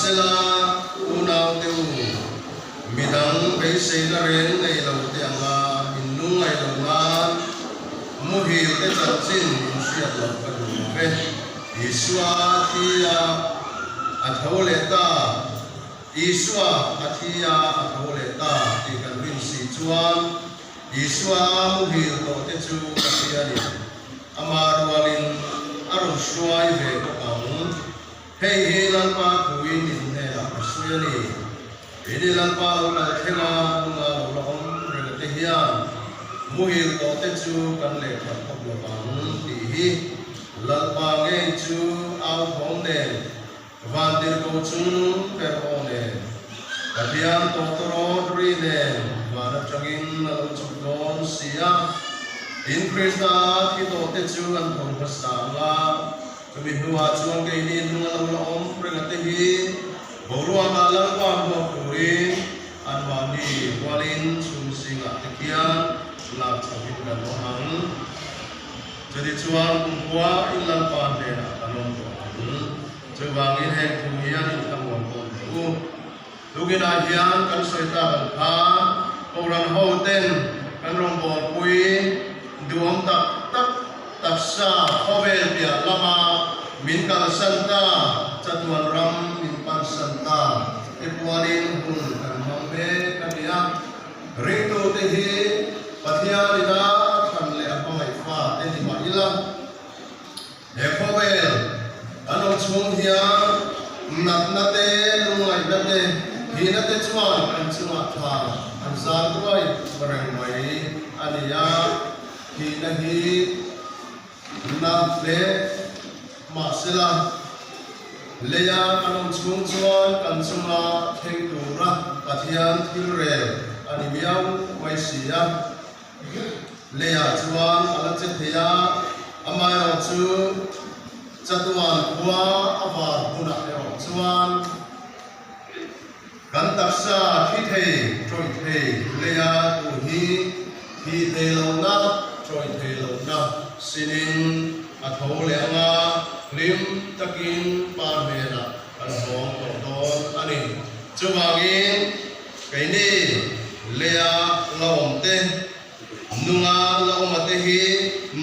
sela unau teu midang be se na ren nei lo te anga innung ai lo na muhil te chin sia lo ka du ve iswa tia atholeta iswa athia atholeta ti kan rin si chuan iswa muhil to te chu athia ni amarwalin aron suai ve ko ang hei hei lan pa kuin in ne la suya ni ini lan pa la thela nga lo om re te hian muhil to te chu kan le khat ko lo bang ti hi lan pa nge chu au hong ne van dir ko chung per one kadian to ro ri ne va changin lo chu don sia in krista ki to te chu an thong pa sa nga mi huwa chuang ke ni nung lo om pre te hi borua ma lang pa mo puri an wa ni walin chung singa te kian la chawin kan lo hang jadi chuang kwa in lan pa ne na anom to chuang in he khu hian in tham won ko tu lugin a hian kan soita kan kha orang ho ten kan rong bol pui duam tak sa khovel pia lama min kal santa chatuan ram min pan santa epualin hun kan mambe kania rito te hi pathia lida kan le apai fa te ni ma ila e khovel anong chung hia na te lungai na te hina te chuan kan chunga tha an zan tuai barang mai ania hina hi na le masela leya anong chung chuan kan chunga theng tura pathian thilrel ani miau mai sia leya chuan ala che thea amai ro chu chatuan kwa avar puna ro chuan kan taksa thi thei troi thei leya tu hi thei lo na troi thei lo na sinin atho le anga lim takin pa me na kan hong to don ani chuwangin kaini leya laom te nunga laom te hi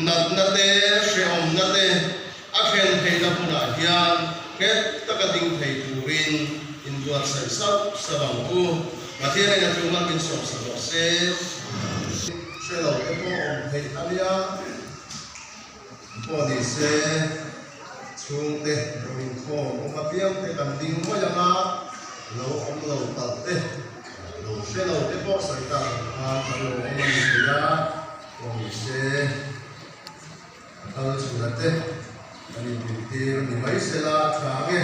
nat na te sheom na te akhen thei na puna hian ket takating thei turin in duat sai sap sabang ku mathia na tu man bin som sa se lo te po om thei alia po di se chung te rin kho ma piang te kan ding mo ya na lo om lo ta te lo se lo te po sai ta ha lo om ni ya po di se al chung te ani tir ni mai se la tha ge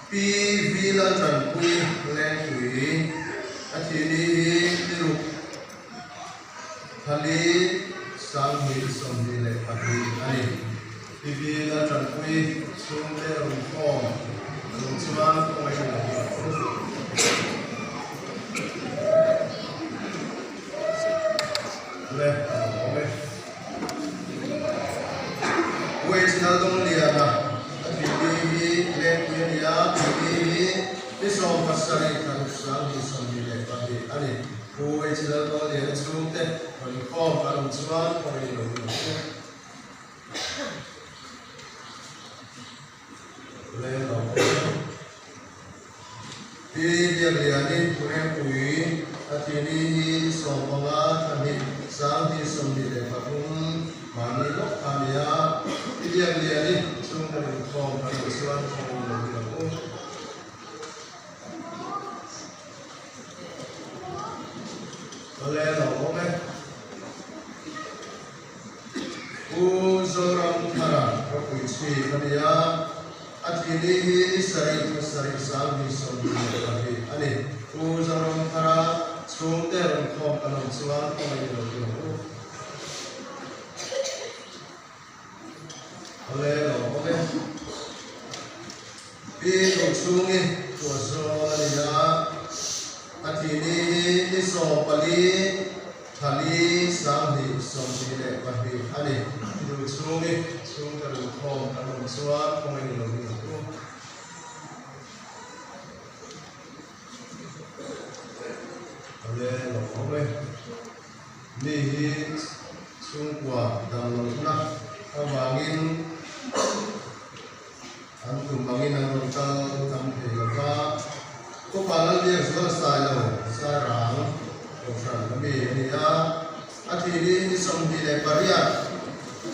pi vi la tran pui len pui a thi ni ru thali sang hi som ni le pati ani pi vi la tran pui chung te ru khom lu chuan ko mai la le ome wes na dong lia na ati le ya ti so pasari kan sang hi som ni le pati ani wes na dong lia chung te ru khom kan chuan ko mai lo le lo ti dia lia ni pure pui ati ni so panga thani sang hi som ni le patum mani lo ania ti dia lia ni chung ka ru khom kan chuan ko lo lo le lo me uzoram thara ko pui chi kania atini sari sang ni som ni le ani uzoram thara chung te ron khom kan chuan ko mai lo le lo me pi lo chung ni ko so ania atini so pali thali sang ni som ni le pahi ani lu chung ni chung ka ru khom kan chuan ko mai lo cùng bằng in năng lượng cao tâm thể là ba có ba lần việc rất sai đâu sai ràng trong sản phẩm gì thì thì đi xong thì lại bariat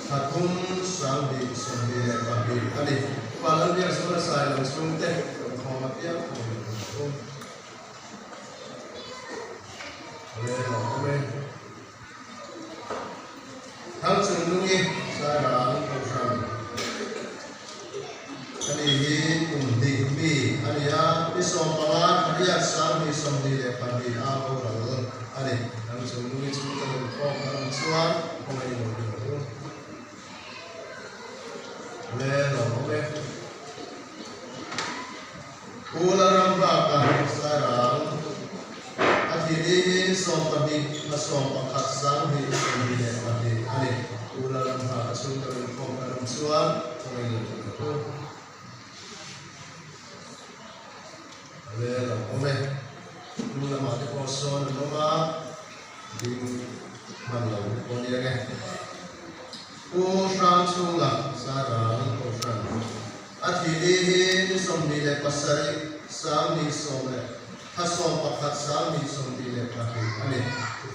hạt không sang đi xong thì lại bariat anh đi ba lần việc rất sai đâu xuống tết không mà tiếp không lên là không lên thằng sừng đúng đi sai ràng trong sản anh đi cùng đi mi anh đi xong bằng anh sang đi xong thì lại bariat ao rồi anh đi thằng sừng đúng đi xuống tết không làm sao không ai được được lên là không lên Ula rambaka sarang athiri sompani asompa khasang hi somile pati ani ula rambaka sundarin komkaram suan ngailu tu vela ome ula mate poson loma ding manlau poniage u shangsunga sarang kosan athiri somile pasari samni somle hasom pakhat samni somile pati ani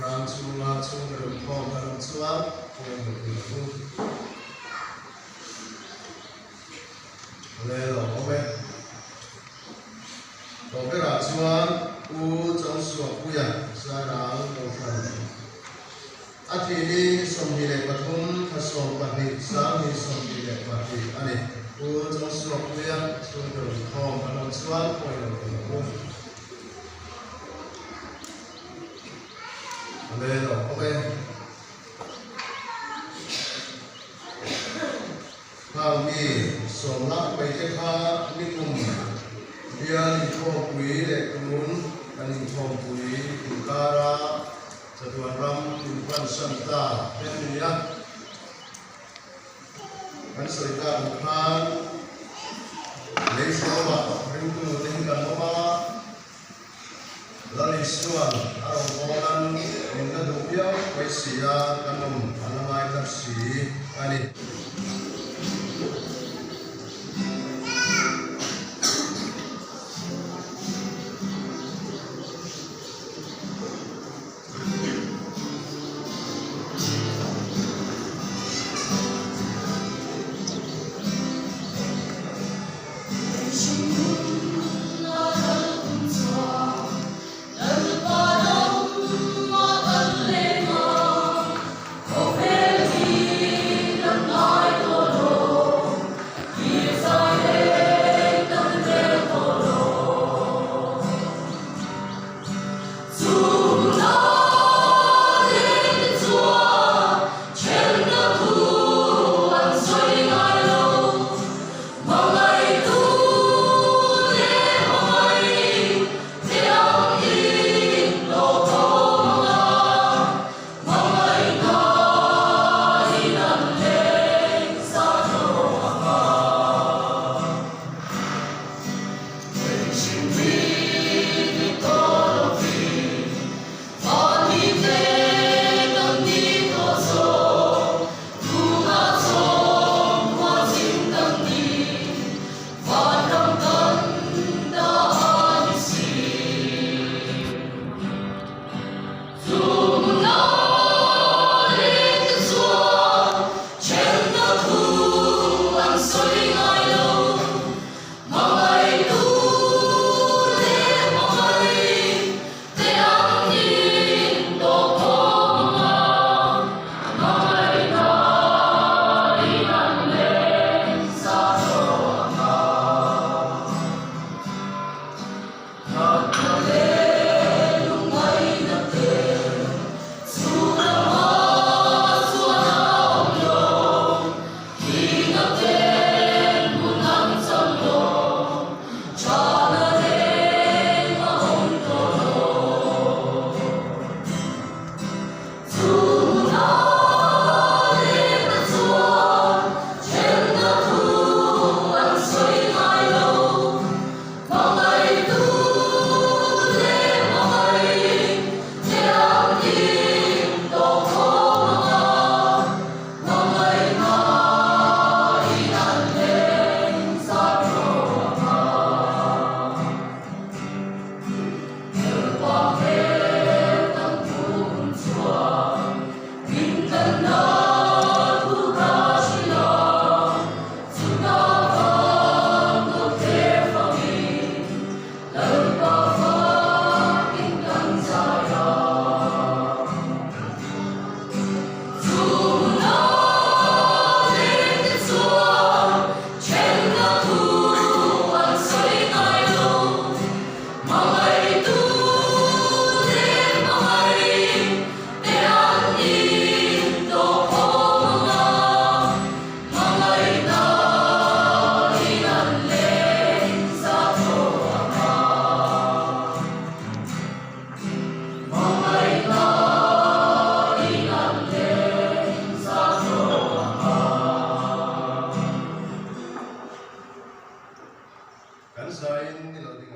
ram sunga sungarum khom karam suwa ngailu le lo ome to ke ra chuan u chong suwa puya sarang kosan athiri somile pathum hasom pati samni somile pati ani u chong suwa puya sungarum khom karam suwa ngailu le lo ome Hào mi sổ lắc bày thế kha linh cùng bia linh thô quý lệ muốn linh thô quý linh ca ra cho tuần ram linh quan sanh ta bên này á anh sợi ta một tháng lấy số bạc linh tu linh cần nó ba lalis tuan arong kolan linh đã đủ biao quay xì ra căn ông anh mai tập xì anh Hãy subscribe cho kênh Ghiền Mì Gõ để không bỏ lỡ kan sain ni lo ding